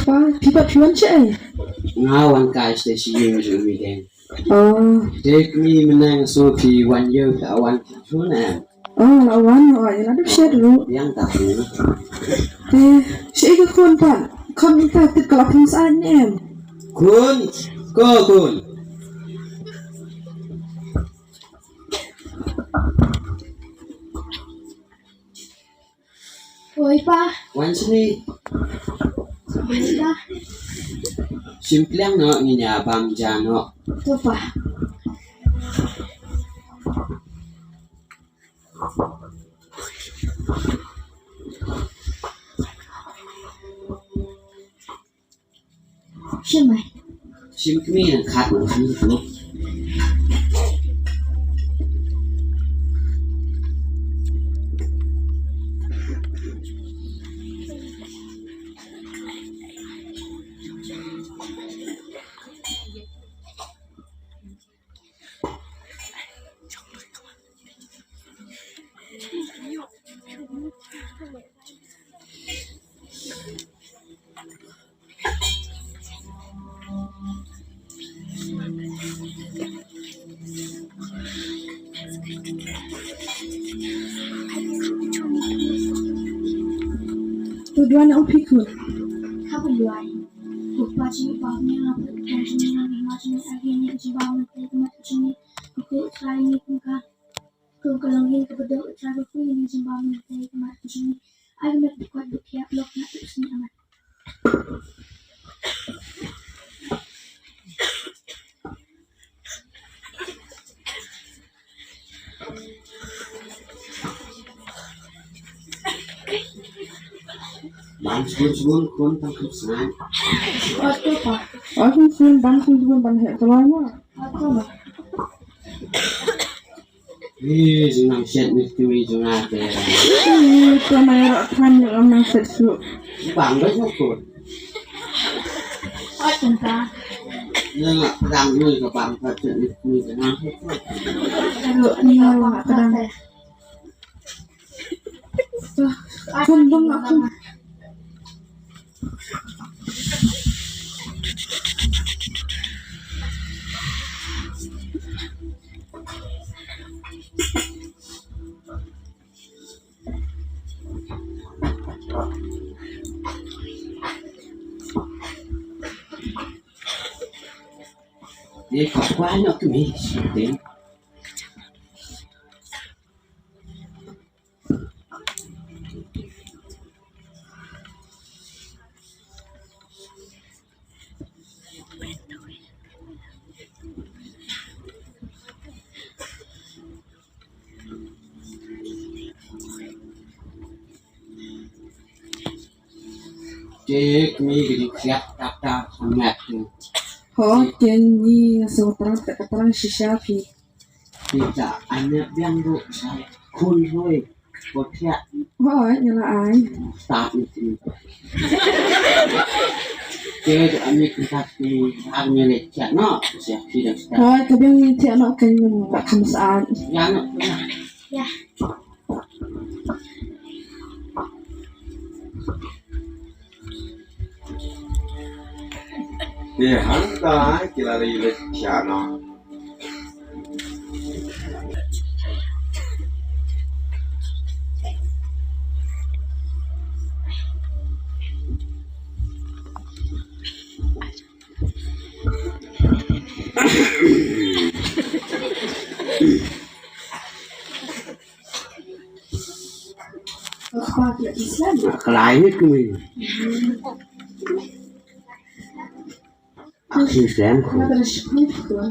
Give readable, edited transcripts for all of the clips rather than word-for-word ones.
Kwa pipa piwan cai. Ngawan kai stasi yung weekend. Oh. Take me menang so pi 1 year awan chuna. Oh, awan yang ada share dulu. Yang tak dulu. Saya kun pan. Kan kita kalau pengsaan em. Kun. Oi, Pa. Wan sini. Bila? Simple no nginya bang jano. Tu, Pa. Siapa? Simple mi nak kat no sini. Tujuan yang pikir. Apa luai? Lupa sih bawahnya apa? Terusnya lagi macam akhirnya si bawah itu macam ni. Aku try ni kan. Kau kalau ingin kepada try aku ini si bawah itu macam ni. Aku nak buat bukia blog nak terus ni amat. Bang sebun kun tangkap senang. Apa Pa? Aku sun ban hek terlalu. Apa Ma? Senang set ni tu jangan ada. Kamera kan yang masuk su. Bang dah cukup. Apa Pa? Nggak kadang ni ke bang kat ni jangan. Kalau ni apa kadang? Kundung aku. Ni kau banyak tu ni. Cek mi jadi siap kata sangat tu. Ni seorang sisiapi. Tidak hanya yang tu saya kun hoi botiak Nyala ai. start itu. Cek kami kita tu hanya lecak no siap tidak start. Tapi yang tiada nak kena buat kemasaan. Yang Ya. Hanta kila ile chano. Apa Islam? kelai tu ni. Akhir sen Nak ada syukur.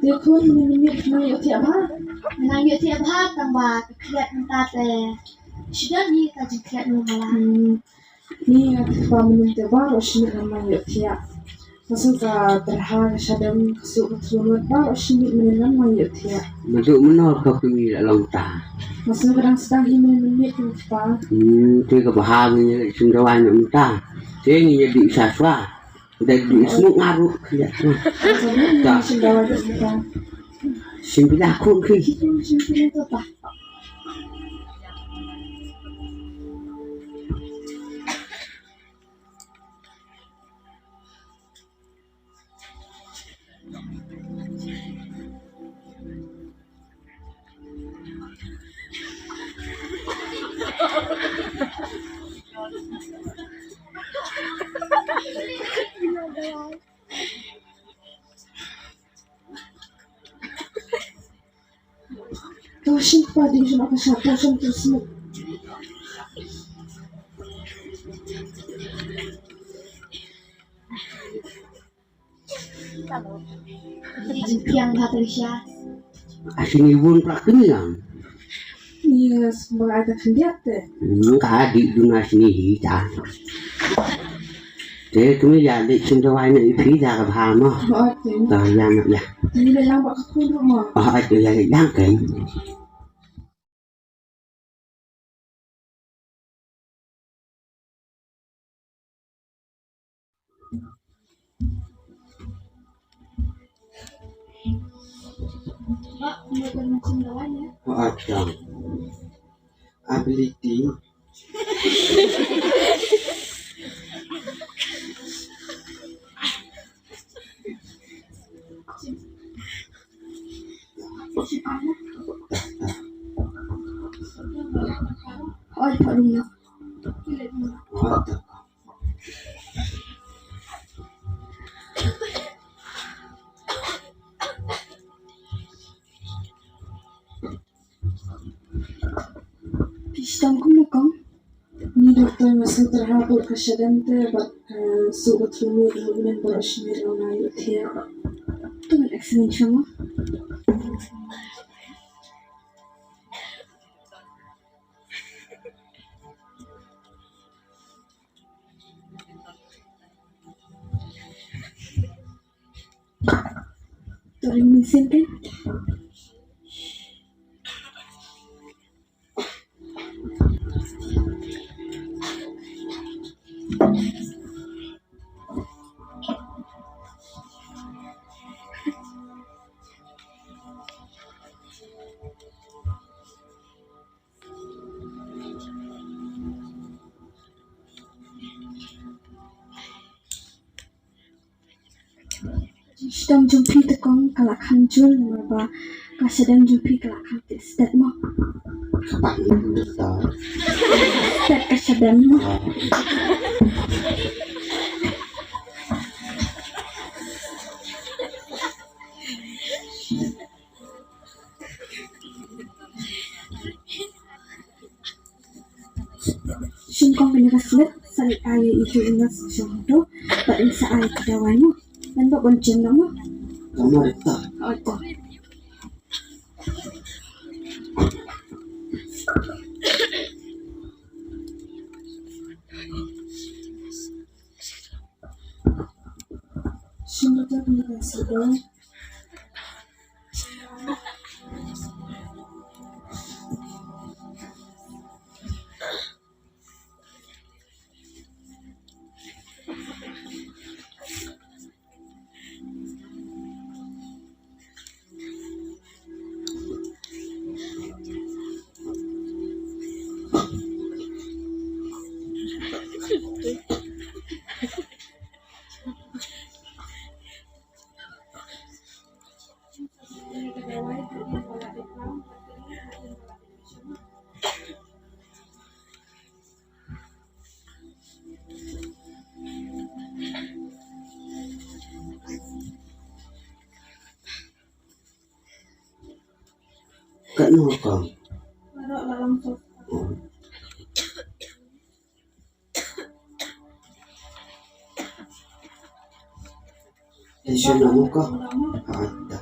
Dia pun minit nak tiap hari. Menang yuk tiap hari tambah kekeliat mentah teh. Sudah ni tak jengkeliat ni malah. Ni aku minit baru sini nama tiap. Masuk ke terhad sadam kesuk keseluruhan baru sini minit nama tiap. Masuk menor kau pergi dalam tah. Masuk kadang sedang minit lupa. Tu kebahagiaan sundawan mentah. Saya ni jadi saswa. Dari semua ngaruh kerja. Tak sudah ada sudah. Simple aku ke. Simple itu apa? di siya nakasyapo siya terus mo. Yang Patricia. Asing ibun prakini lang. Yes, mga ada kandiate. Kadi duna sini hita. Thế chúng giờ định xin cho anh ấy phí ra gặp hàng mà. Okay. Rồi ra nữa ya. Hindi na lang baka kuno mo. Thì là đáng kể. Pak, menurut macam lawannya. Chồng. Ability. Oh, Pak Luna. Pisang ko mo kang? Ni doktor masih terhapur kasyadante bak sugat lumur hubungan barashmir na yuthiya. Itu kan excellent sama. Turing mesin kan? Sedang jumpi tekong kalak hancur merba kasedang jumpi kalak hantis dat mo Bạn cũng được rồi. dat kasedang mo singkong pinakaslit salit ayo itu ingat sesuatu batin sa ayo kadaway mo dan ba bonceng na mo Tama được rồi. o ito Sino ta pinakasido? Cận hồ còn. Para langsung. Thì xuyên nó không có. Được.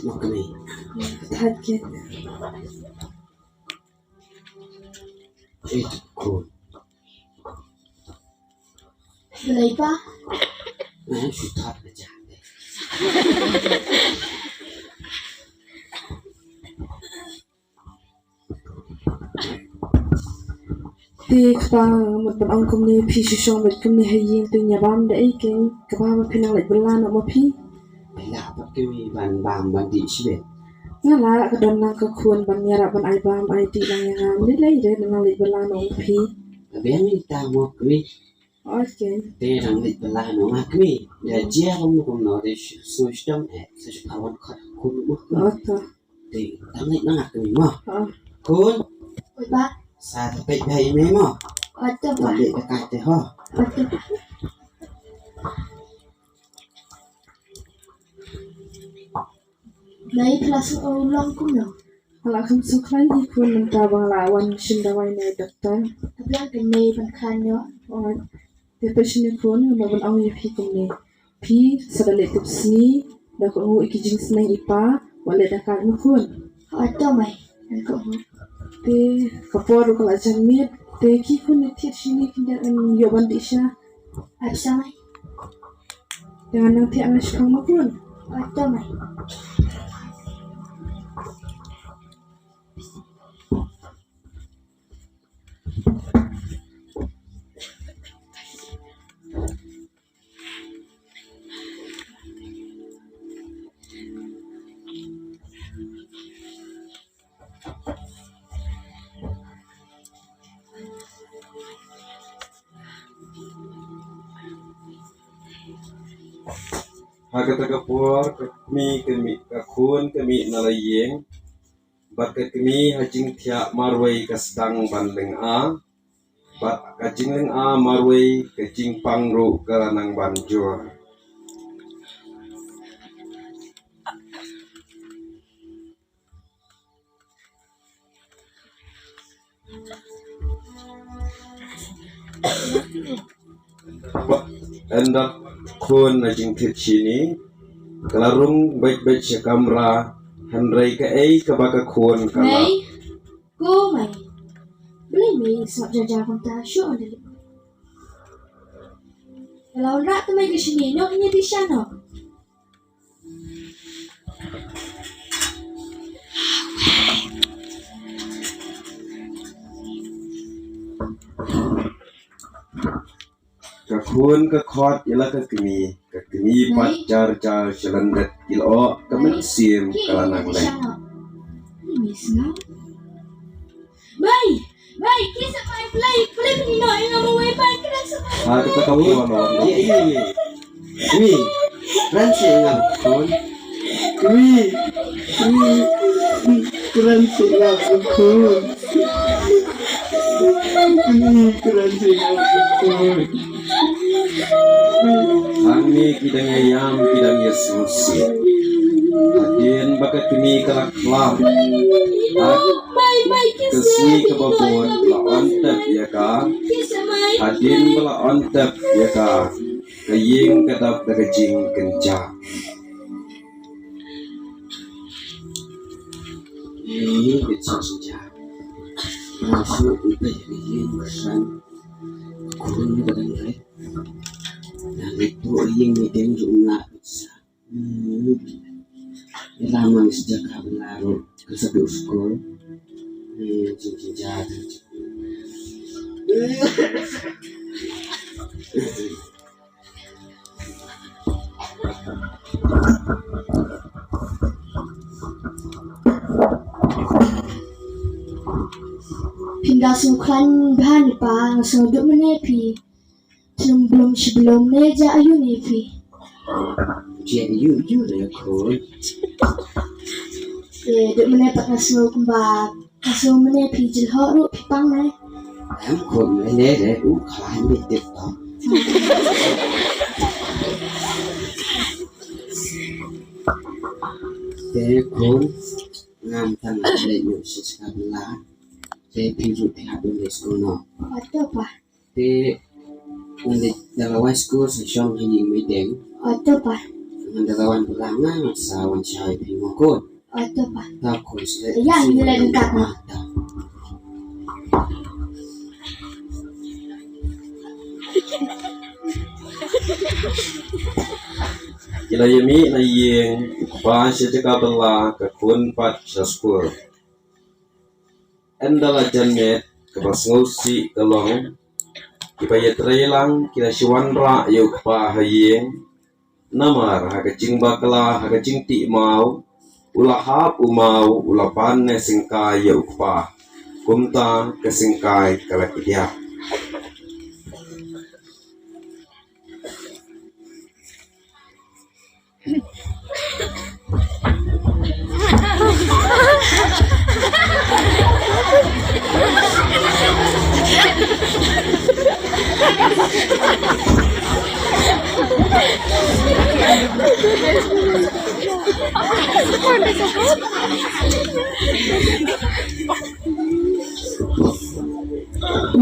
Một cái này. Thật kìa. It's cool. Belay pa Em should talk to Jack. Thì ba một bọn ông công ty phi sung một công ty hay yên từ nhà bám để cái ba một phi năng lại bên lan ở một phi Phải là bất kỳ bàn bàm bàn đi xí biệt. nga la ka don nang ka khuan ban yara ban ai bam ai ti lang nga ni lei de nang lại bên lan ở một phi Bé mình ta một cái okay Thế rằng lịch là nó mà cái để chia không nó để sôi trong sẽ thảo luận khát khôn mất okay thì tăng lịch nó ngạc cái mà ha khôn Oi ba, Sa tapik bayi memo. ada ba, Balik dekat teh ho. ada ba. Mai kelas ulang kuno. Kalau kamu sukran ikut minta bang lawan sindawai na doktor. Abang kan mai bankanyo. Oh, depois sini pun maupun awak yang pi kumne. Pi segala itu sini, dah kau ikijing senang ipa, wala dah kan mukun. Ada mai. Aku Te kapor kalau jamit, te kikun tiap sini kita yoban disha bisa mai. dengan nanti anak sekarang mukun. Ada mai. Hagata kapur kami kakun kami nalayeng bat kami hajing tiak marway kasdang bandeng a bat kajing leng a marway kajing pangro kalanang banjur. Endak kun najing sini kelarung baik-baik sekamra handrai ke ke baka kun kala Mai. Go mai. Beli mai sebab jajar konta show ada. Kalau nak tu mai ke sini, no punya di sana. kakun ke khot ila ke kemi pat jar selendet ilo kemen sim kalanang di leng sana. Ini senang. Mai. Mai, kisah mai play ni no yang mau mai kena sama. ha kita kamu lawan Kami Ransi ngam kun. Kami Ransi ngam kun. Ransi ngam kun. kami kidang ayam kidang Yesus hadin baka kemi kalak lam Mai kesni ke babon lawan tep ya ka kisah mai. hadin bala ontep ya ka kaying kadap dagajing kencang Ini kecil saja. Masuk kita jadi kesan. Kurun juga dan baik. Yang itu yang meeting juga bisa. Lama sejak kabar ke satu sekolah. Cincin jatuh. Hingga sukran bahan pa ngasuduk menepi. Sebelum neja ayu nepi. Jadi you lah kun. Duk menepak ngasu kembang. Ngasu menepi jelhok ruk pipang nai. Em kun ini deh. Kalah betul tau. Thế khốn ngam thân lệ nhục sự sắp lá thế pi rụt thì học bên school nó Ada pa? thế untuk dalawan school sesong hanya meeting Ada pa? dengan dalawan pelanga masa wan cai pi ngokot Ada pa? tak kun sele Ya, ini lah dekat ni. kila yemi na yeng pa siya jaka bala kakun pat sa school endala janet kabasngausi kalong kipaya trelang kila siwanra yuk pa hayeng namar hagacing bakla hagacing ti mau ula hap umau ula panne singkai yuk pa kumta kesingkai kalakidia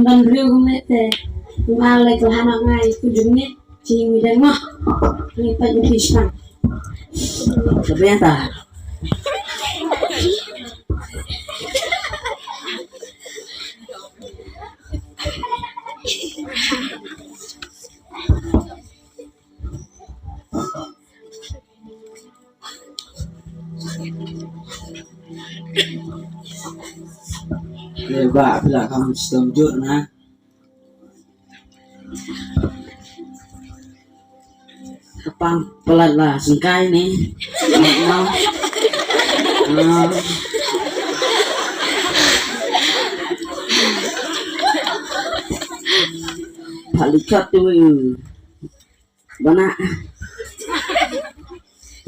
Ban riu không mẹ tè mà lại có hàng ngày cứ đứng nhé chỉ người đánh mà người ta những thị sản Tapi yang tak. Coba bila kamu setuju nah. Kepang pelat lah sengkai nih. Balikat tuh. Bana.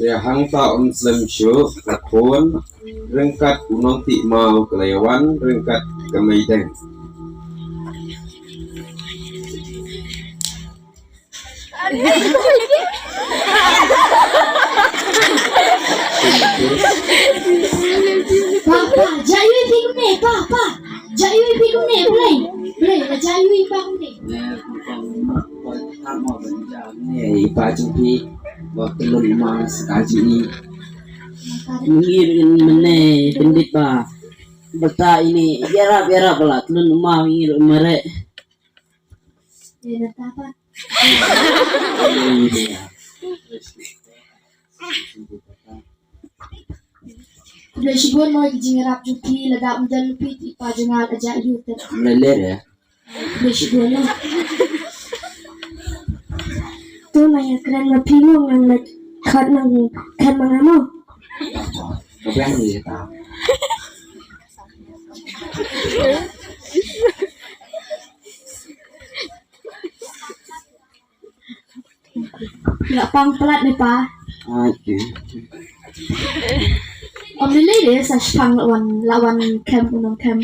Ya hang taon slim show katun rengkat unong ti mau kelayawan rengkat kemaiden. Papa jayu pingu ne papa jayu pingu ne play là jayu pingu ne Kamu berjalan nih Pak Jumpi waktu lu mau sekali ini mungkin mana pendit Pak beta ini biara pula lu mau ingin merek ya apa udah sih gue mau jingerap juki ledak udah lupi tipa jengal aja yuk leler ya udah sih gue lah tuh nanya keren lebih mau nggak kan mana mau tapi yang dia tahu nggak pang pelat nih pak oke om ini deh saya pang lawan camp unong camp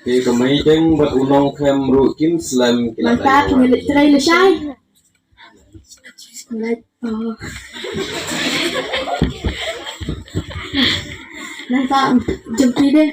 Di kemaiden buat unong kem rukin slam kila mantap milik terai lu syai nanti jempi deh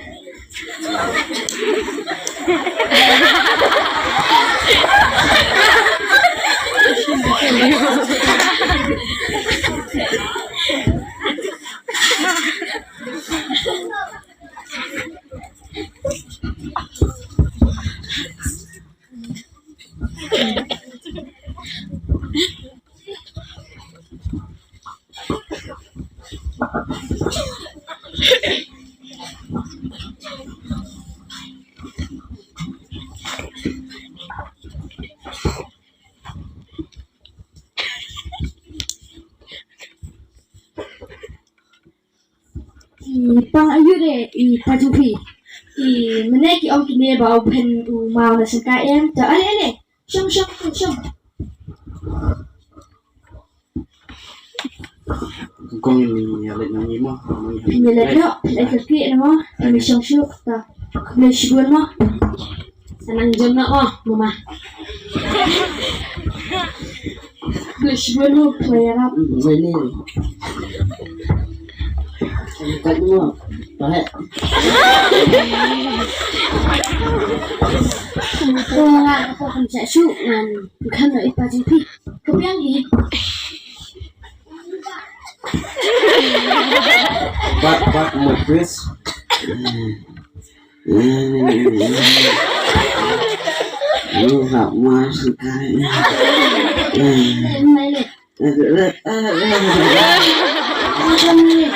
pang ayu deh Pak Jumpi mana ki om kini bawa pen mau nasi KM tak ale syong kong ini ya nyanyi mah ini lek kaki nama ini syong tak boleh syukur mah senang jam nak mama boleh syukur mah player up ini kan mah baik aku akan cek syuk dan bukan dari Pak Jumpi kepiang ni Pak mufis. Lu nggak masuk kayaknya. macam ni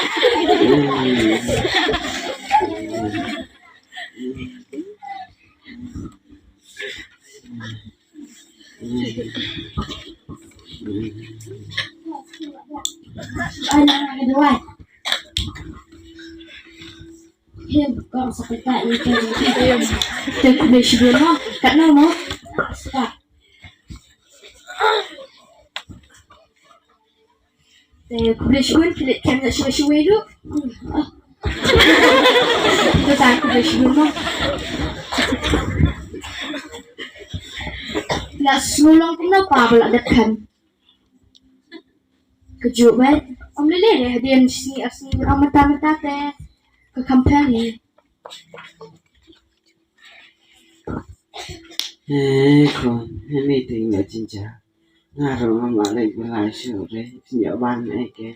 anak kedua hem kau sampai tak itu tak boleh syukur mah kat nama tak boleh syukur pilih kem nak syukur itu tu tak boleh syukur mah nak sulung kenapa pula dekan kejut banget Om lele deh dia sini asli om mata teh ke company. Con anything là 진짜 나로 말해 라이쇼래 nhớ ban này cái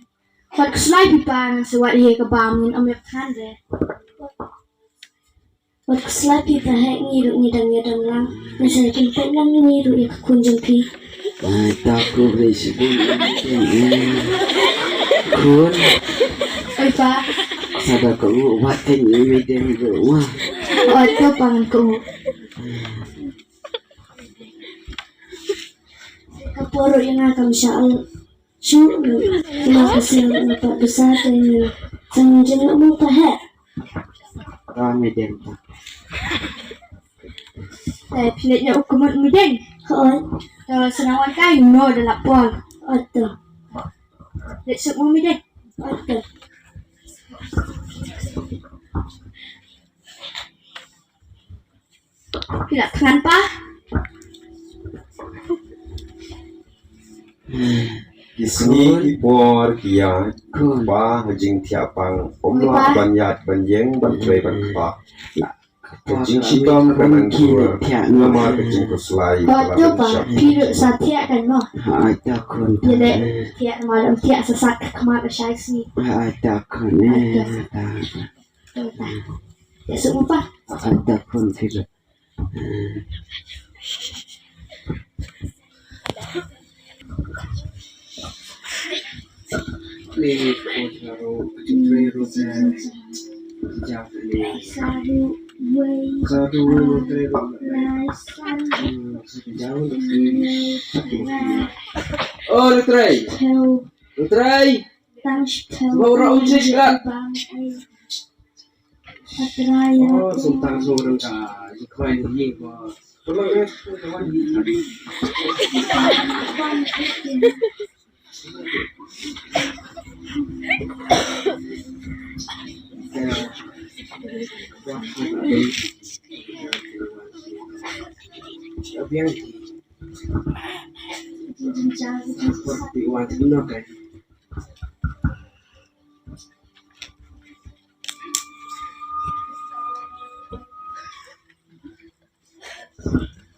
Wat slide pipa sewat dia ke bangun om kan deh. Wat slide pipa ngidang lang. Nasa kimpen lang ngiru ya kunjung pi. tao cứ về sự cuốn Pipa. sao đó cũng hoạt thành những mấy đêm rượu à Itu pangan ko. Kaporo yang akan syal. Makasih untuk besar dan senjeng mo pahe. ra mấy đêm ta Pilihnya ukuman mideng. Senawan kayu no dalam pol. Atau. Let's mo mideng. Atau. Tidak kenapa? Kisni por kia ba hajing tiapang omla banyat banyeng bantre banpa kajing sitom kanan kua nama kajing kuslai Batu pa, pilu sa tiak kan mo. hai ta con Jadi tiak malam tiak sesak kemana syai sini. hai ta con ta Ya semua pa. hai ta con thì rồi Ini kalau kecil roda jauh ini Sadu way. satu roda Laisan. jauh oh Lutrai Tel. Lutrai Tansh tel. mau orang usia enggak Patraya. oh sultan seorang kah jika ini bos kalau kawan ini tapi yang seperti uang Cina kan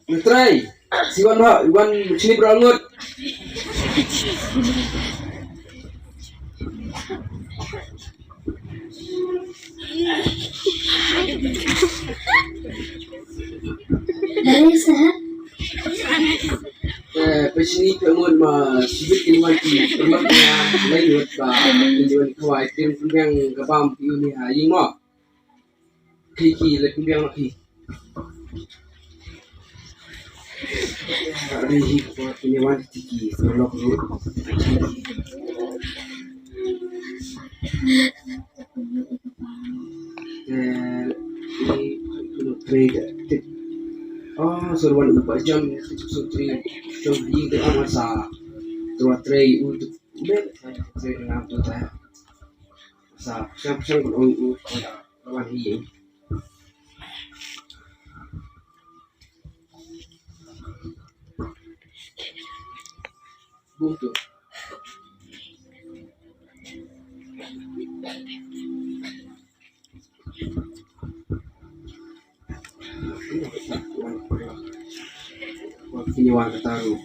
Lutrai siwan pak Iwan sini berangut Dari sehat. Pesini kemun ma sibit ilwan ti permak na lainut ba ilwan kawai tim kumbang gabam piu ni ha ying mo ki le kumbang ki Rehi ko tinyawan tiki lok lu ini trade oh seruan upah jam sutri jam hing ke amasa tua trade untuk ben trade dengan tu ta sa siap kon u lawan hing buntu waktu nyawa ketaruh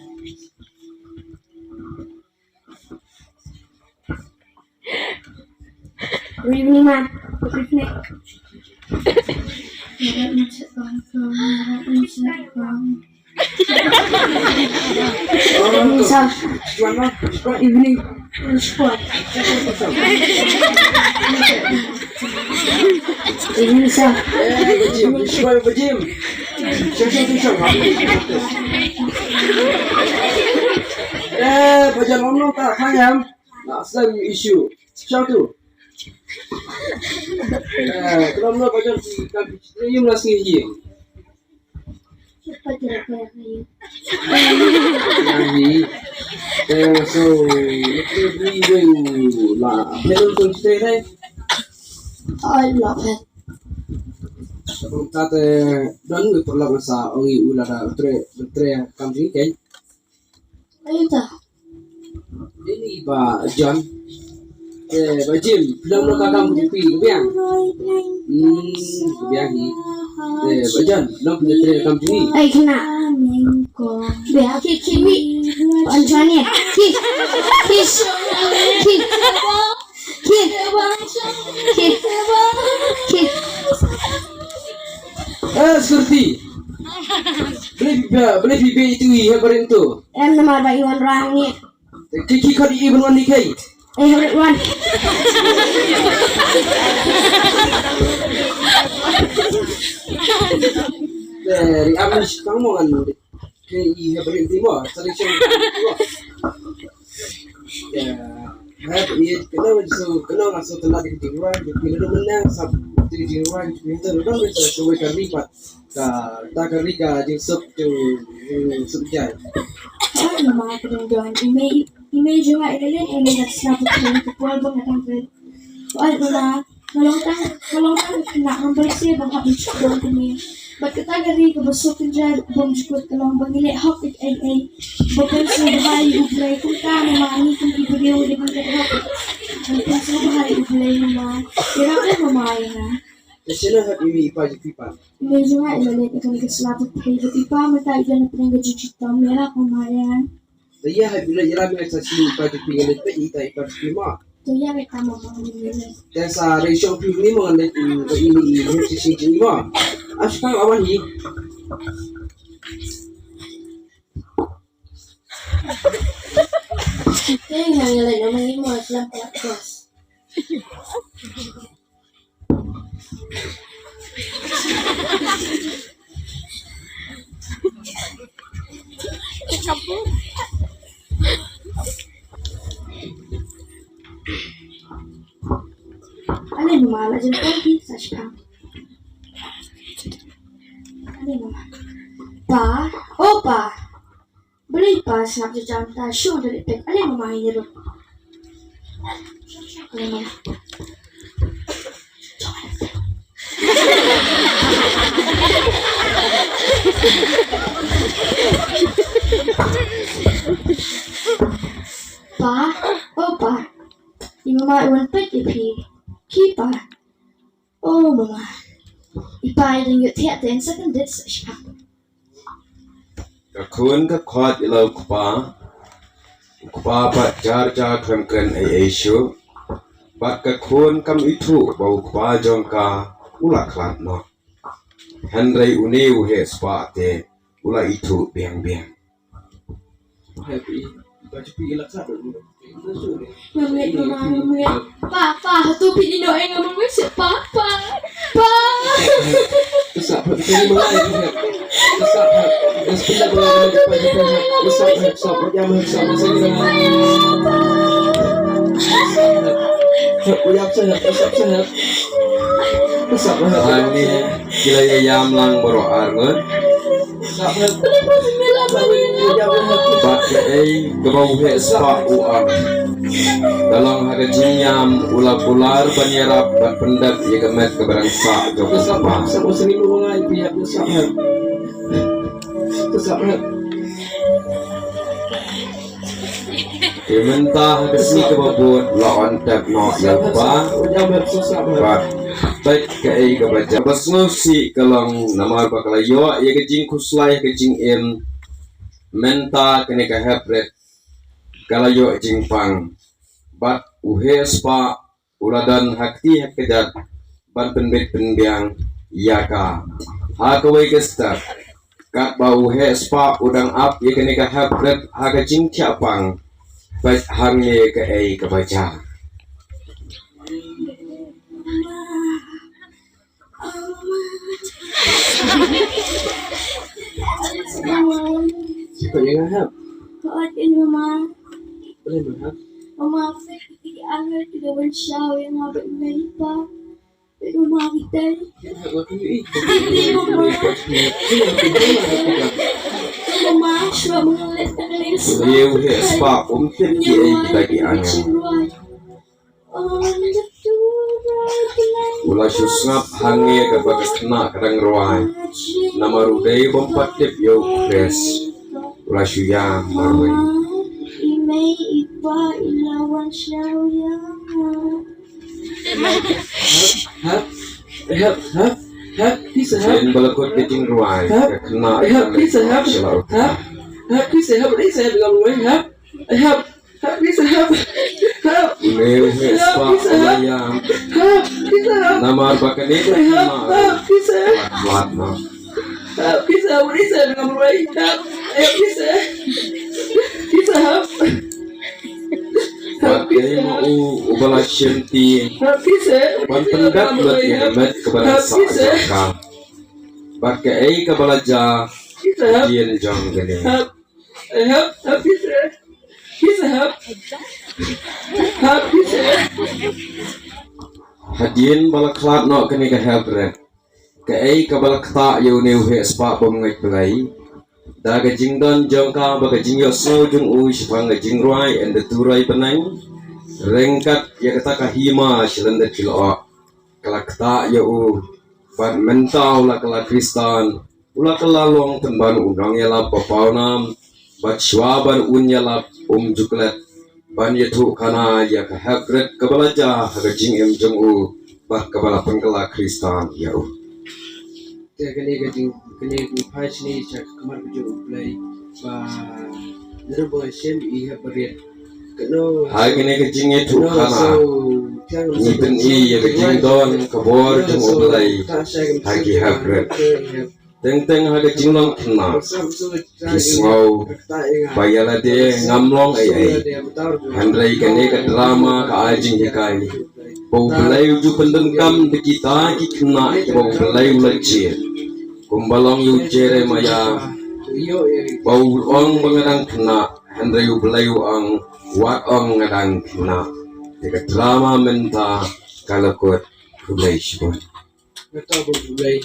Good evening, man. Good evening. Nggak bisa kontrol, nggak bisa kontrol. Misal, good evening sport. Ini misal. bajim bajam omong tak khayam nak sem isu siapa tu kalau nak bajam kan you masih ye Cepat gerak-gerak ayo. yani so itu we lah belum tu cerita deh I love it. sebelum kata dan we perlu masa orang ulara tre kamri kan Ayo dah. ini ba John Bajim, bilang lo kakak punya pi, kebiang. Kebiang ni. Bajan, bilang punya teri rekam sini. kena. Biar kimi. Anjani. Ki. Seperti. Boleh pipi itu hebarin tu. Em nama ba Iwan Rang ni. Kiki kau di ibu mandi kai. Habis Wan. Dari aman kamu kan. Kiki hebarin timur. Sering kena masuk telah di jiran, bila menang sab di jiran kita dah bisa cuba karipat, tak karika jinsuk tu subjai. Nama kedua email juga ini dah siap untuk kual bangetang ber. Kalau kena membersih bangkap dong ini. Kita gari ke besok kerja bom cukup kalau bangile hak AA bukan sebagai ublay kung kano mani kung ibigay di bangkap hak bukan sebagai ublay naman kira ko mamay na. Sila hak ini ipa jipipan. Medyo nga ilalit ikan kaslatot kay ipa matay dyan na pinagajujita mera kumayan. Iya hak bila jalan dengan sasi ipa jipingan itu ita ipa jipima. Kaya may tama mga nililit. Dan sa ratio ini mengenai ini sisi jima. Asyik awan ni. Kaya nga nilay naman yung mga silang palakos. Ano yung lumala dyan po? Sa shikang. Ano yung lumala? Pa? O pa? Beli pa sa jam ta show dari pek. Ano yung lumala niya rin? Ano yung lumala? Pa? O pa? Yung mama iwan pek ipi. Kipa. Oh mama. Ipa yung yut hiat din sa kandit sa siya. Kakun ka kwat ilaw kupa pat jar krem ay esyo pat kakun kam itu bau kupa jong ka ula klat no Henry uneu he spa te ula itu biang Happy. Baju pi ilak sa dulu. Mamit mama. Pa hatupi ni doa yang ngomong si papa. Pa. Kesap ini mulai. Kesap. Bismillah berdoa kesap jam sama saya. Uyap saya kesap. Kesap Ani kila yam lang boro arngon bat ay gabaw he spa uam dalang haga jinyam ular banyarap ban pendat ya gamet kebarang sa jog spa sama sering mengai pihak kesap. Kesap. Mentah kesini kebabut lawan tak no yapa bat baik kai kebaca basno si kalong nama bakalayo ya kejing kuslai kejing em menta kene ka hepret kalayo jing pang bat uhe spa uladan hakti hakedat ban penbet penbiang yaka hakawai gestar kat bau he spa udang ap ya kene ka hepret haga jing tiapang baik hangne ke ai kebaca Kau yang hap. Kain mama. Boleh berhap. Mama fikir angin tidak bersyaw yang abad mereka. Rumah kita. Hap aku ni. Mama sudah mengalir tangan Liu he spa umtit ki ai bagi angin ula susngap hange kapag kena kadang ruai nama rudai bompat tip yo fresh ula syuya marwai Imei ipa ilawan syawya Please help. Jen balakot kecing ruai kena Please help. Please help. Please help. Help. Please help. Help. Ulew hespa ulayam Please help. nama bakane kena Please help. kuat na Please help. Please help. Help. Please help. Please help. bakane mau ubala syenti Please help. panpendat buat yamet kepada sahaja bakai kabalaja Please help. jen jang gane Help. Please help. Please help. Help. Please help. hadien balaklat no kene ka helpret kai kabalakta yo ne he spa pomngai pelai daga jingdon jongka baga jingyo so jung u shipanga jingruai and the turai penang rengkat ya kata kahima shilanda kilo kalakta yo u pan mentau la kala kristan ula kala long tenban undang ya la papaunam bat shwaban unya la juklet ban yatu kana ya ka hagret kabalaja haga jing em jung u bah kabala pengkala kristan ya u Kene page ni cak kamar kujo play ba nerbo shem iha beriat keno hai kene ke jing etu kana ngiten i ya ke jing don kabor jung u belai hagi hagret teng haga jing long kena kisngau bayala de ngamlong ai handrai kene ke drama ka ajing hikai bau belai uju pendengkam de kita ki kena bau belai ulajir kumbalong yu jere maya bau ong bangadang kena handrai belai ang wat ong ngadang kena de drama menta kalakot ulai shibon Kata boleh